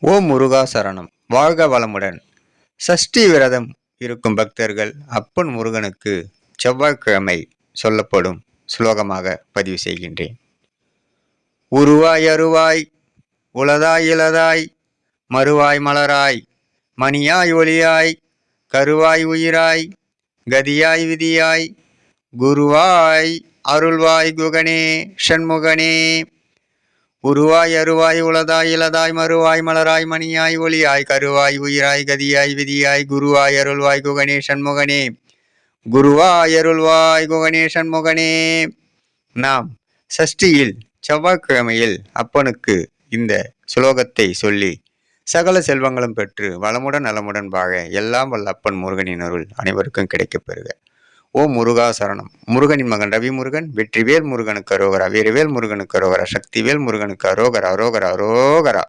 ஓம் முருகா சரணம். வாழ்க வளமுடன். சஷ்டி விரதம் இருக்கும் பக்தர்கள் அப்பன் முருகனுக்கு செவ்வாய்க்கிழமை சொல்லப்படும் சுலோகமாக பதிவு செய்கின்றேன். உருவாய் அருவாய் உளதாய் இளதாய் மறுவாய் மலராய் மணியாய் ஒளியாய் கருவாய் உயிராய் கதியாய் விதியாய் குருவாய் அருள்வாய் குகனே ஷண்முகனே. உருவாய் அருவாய் உளதாய் இளதாய் மறுவாய் மலராய் மணியாய் ஒளியாய் கருவாய் உயிராய் கதியாய் விதியாய் குருவாய் அருள்வாய் குகனே ஷண்முகனே. குருவாய் அருள்வாய் குகனே ஷண்முகனே. நாம் சஷ்டியில் செவ்வாய்க்கிழமையில் அப்பனுக்கு இந்த சுலோகத்தை சொல்லி சகல செல்வங்களும் பெற்று வளமுடன் நலமுடன் வாழ எல்லாம் வல்ல அப்பன் முருகனின் அருள் அனைவருக்கும் கிடைக்கப் பெறுக. ஓம் முருகா சரணம். முருகனின் மகன் ரவி முருகன். வெற்றிவேல் முருகனுக்கு அரோகரா. வீரவேல் முருகனுக்கு அரோகரா. சக்திவேல் முருகனுக்கு அரோகரா அரோகரா அரோகரா.